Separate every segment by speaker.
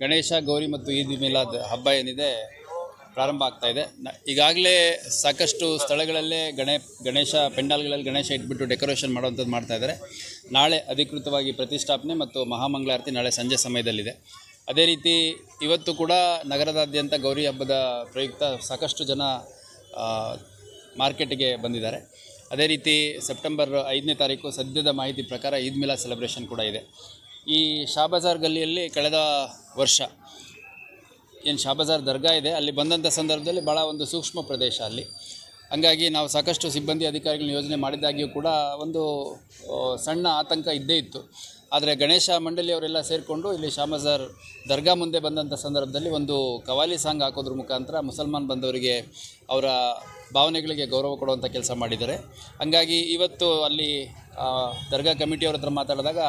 Speaker 1: ಗಣೇಶ ಗೌರಿ ಮತ್ತು ಈದ್ ಮಿಲಾದ್ ಹಬ್ಬ ಏನಿದೆ ಪ್ರಾರಂಭ ಆಗ್ತಾ ಇದೆ. ಈಗಾಗಲೇ ಸಾಕಷ್ಟು ಸ್ಥಳಗಳಲ್ಲೇ ಗಣೇಶ ಪೆಂಡಾಲ್ಗಳಲ್ಲಿ ಗಣೇಶ ಇಟ್ಬಿಟ್ಟು ಡೆಕೋರೇಷನ್ ಮಾಡುವಂಥದ್ದು ಮಾಡ್ತಾ ಇದ್ದಾರೆ. ನಾಳೆ ಅಧಿಕೃತವಾಗಿ ಪ್ರತಿಷ್ಠಾಪನೆ ಮತ್ತು ಮಹಾಮಂಗಳಾರತಿ ನಾಳೆ ಸಂಜೆ ಸಮಯದಲ್ಲಿದೆ. ಅದೇ ರೀತಿ ಇವತ್ತು ಕೂಡ ನಗರದಾದ್ಯಂತ ಗೌರಿ ಹಬ್ಬದ ಪ್ರಯುಕ್ತ ಸಾಕಷ್ಟು ಜನ ಮಾರ್ಕೆಟಿಗೆ ಬಂದಿದ್ದಾರೆ. ಅದೇ ರೀತಿ ಸೆಪ್ಟೆಂಬರ್ 5ನೇ ತಾರೀಕು ಸದ್ಯದ ಮಾಹಿತಿ ಪ್ರಕಾರ ಈದ್ ಮಿಲಾದ್ ಸೆಲೆಬ್ರೇಷನ್ ಕೂಡ ಇದೆ. ಈ ಶಾ ಬಜಾರ್ ಗಲ್ಲಿಯಲ್ಲಿ ಕಳೆದ ವರ್ಷ ಏನು ಶಾ ಬಜಾರ್ ದರ್ಗಾ ಇದೆ, ಅಲ್ಲಿ ಬಂದಂಥ ಸಂದರ್ಭದಲ್ಲಿ ಭಾಳ ಒಂದು ಸೂಕ್ಷ್ಮ ಪ್ರದೇಶ ಅಲ್ಲಿ. ಹಂಗಾಗಿ ನಾವು ಸಾಕಷ್ಟು ಸಿಬ್ಬಂದಿ ಅಧಿಕಾರಿಗಳನ್ನ ಯೋಜನೆ ಮಾಡಿದಾಗಿಯೂ ಕೂಡ ಒಂದು ಸಣ್ಣ ಆತಂಕ ಇದ್ದೇ ಇತ್ತು. ಆದರೆ ಗಣೇಶ ಮಂಡಳಿಯವರೆಲ್ಲ ಸೇರಿಕೊಂಡು ಇಲ್ಲಿ ಶಾ ಬಜಾರ್ ದರ್ಗಾ ಮುಂದೆ ಬಂದಂಥ ಸಂದರ್ಭದಲ್ಲಿ ಒಂದು ಕವಾಲಿ ಸಾಂಗ್ ಹಾಕೋದ್ರ ಮುಖಾಂತರ ಮುಸಲ್ಮಾನ್ ಬಂದವರಿಗೆ ಅವರ ಭಾವನೆಗಳಿಗೆ ಗೌರವ ಕೊಡುವಂಥ ಕೆಲಸ ಮಾಡಿದ್ದಾರೆ. ಹಂಗಾಗಿ ಇವತ್ತು ಅಲ್ಲಿ ದರ್ಗಾ ಕಮಿಟಿಯವ್ರ ಹತ್ರ ಮಾತಾಡಿದಾಗ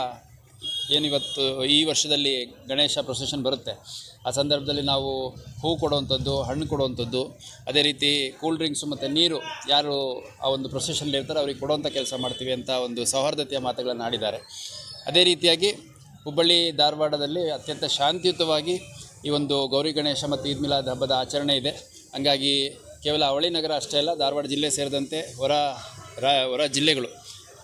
Speaker 1: ಏನಿವತ್ತು ಈ ವರ್ಷದಲ್ಲಿ ಗಣೇಶ ಪ್ರೊಸೆಷನ್ ಬರುತ್ತೆ, ಆ ಸಂದರ್ಭದಲ್ಲಿ ನಾವು ಹೂ ಕೊಡುವಂಥದ್ದು, ಹಣ್ಣು ಕೊಡುವಂಥದ್ದು, ಅದೇ ರೀತಿ ಕೂಲ್ ಡ್ರಿಂಕ್ಸು ಮತ್ತು ನೀರು ಯಾರು ಆ ಒಂದು ಪ್ರೊಸೆಷನ್ಲಿ ಇರ್ತಾರೆ ಅವ್ರಿಗೆ ಕೊಡುವಂಥ ಕೆಲಸ ಮಾಡ್ತೀವಿ ಅಂತ ಒಂದು ಸೌಹಾರ್ದತೆಯ ಮಾತುಗಳನ್ನು ಆಡಿದ್ದಾರೆ. ಅದೇ ರೀತಿಯಾಗಿ ಹುಬ್ಬಳ್ಳಿ ಧಾರವಾಡದಲ್ಲಿ ಅತ್ಯಂತ ಶಾಂತಿಯುತವಾಗಿ ಈ ಒಂದು ಗೌರಿ ಗಣೇಶ ಮತ್ತು ಈದ್ ಮಿಲಾದ್ ಹಬ್ಬದ ಆಚರಣೆ ಇದೆ. ಹಂಗಾಗಿ ಕೇವಲ ಅವಳಿ ನಗರ ಅಷ್ಟೇ ಅಲ್ಲ, ಧಾರವಾಡ ಜಿಲ್ಲೆ ಸೇರಿದಂತೆ ಹೊರ ಜಿಲ್ಲೆಗಳು,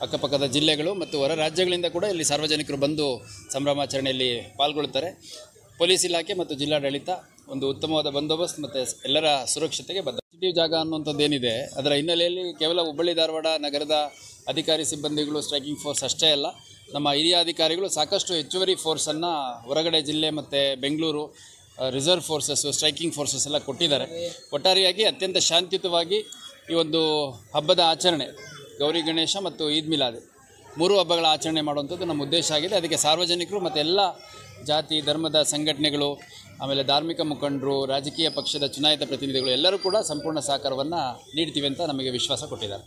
Speaker 1: ಅಕ್ಕಪಕ್ಕದ ಜಿಲ್ಲೆಗಳು ಮತ್ತು ಹೊರ ರಾಜ್ಯಗಳಿಂದ ಕೂಡ ಇಲ್ಲಿ ಸಾರ್ವಜನಿಕರು ಬಂದು ಸಂಭ್ರಮಾಚರಣೆಯಲ್ಲಿ ಪಾಲ್ಗೊಳ್ಳುತ್ತಾರೆ. ಪೊಲೀಸ್ ಇಲಾಖೆ ಮತ್ತು ಜಿಲ್ಲಾಡಳಿತ ಒಂದು ಉತ್ತಮವಾದ ಬಂದೋಬಸ್ತ್ ಮತ್ತು ಎಲ್ಲರ ಸುರಕ್ಷತೆಗೆ ಬದ್ಧ. ಸೆನ್ಸಿಟಿವ್ ಜಾಗ ಅನ್ನುವಂಥದ್ದು ಏನಿದೆ, ಅದರ ಹಿನ್ನೆಲೆಯಲ್ಲಿ ಕೇವಲ ಹುಬ್ಬಳ್ಳಿ ಧಾರವಾಡ ನಗರದ ಅಧಿಕಾರಿ ಸಿಬ್ಬಂದಿಗಳು, ಸ್ಟ್ರೈಕಿಂಗ್ ಫೋರ್ಸ್ ಅಷ್ಟೇ ಅಲ್ಲ, ನಮ್ಮ ಹಿರಿಯ ಅಧಿಕಾರಿಗಳು ಸಾಕಷ್ಟು ಹೆಚ್ಚುವರಿ ಫೋರ್ಸನ್ನು ಹೊರಗಡೆ ಜಿಲ್ಲೆ ಮತ್ತು Bengaluru reserve forces, striking forces ಎಲ್ಲ ಕೊಟ್ಟಿದ್ದಾರೆ. ಒಟ್ಟಾರೆಯಾಗಿ ಅತ್ಯಂತ ಶಾಂತಿಯುತವಾಗಿ ಈ ಒಂದು ಹಬ್ಬದ ಆಚರಣೆ ಗೌರಿ ಗಣೇಶ ಮತ್ತು ಈದ್ ಮಿಲಾದ್ 3 ಹಬ್ಬಗಳ ಆಚರಣೆ ಮಾಡುವಂಥದ್ದು ನಮ್ಮ ಉದ್ದೇಶ ಆಗಿದೆ. ಅದಕ್ಕೆ ಸಾರ್ವಜನಿಕರು ಮತ್ತು ಎಲ್ಲ ಜಾತಿ ಧರ್ಮದ ಸಂಘಟನೆಗಳು, ಆಮೇಲೆ ಧಾರ್ಮಿಕ ಮುಖಂಡರು, ರಾಜಕೀಯ ಪಕ್ಷದ ಚುನಾಯಿತ ಪ್ರತಿನಿಧಿಗಳು ಎಲ್ಲರೂ ಕೂಡ ಸಂಪೂರ್ಣ ಸಹಕಾರವನ್ನು ನೀಡ್ತೀವಿ ಅಂತ ನಮಗೆ ವಿಶ್ವಾಸ ಕೊಟ್ಟಿದ್ದಾರೆ.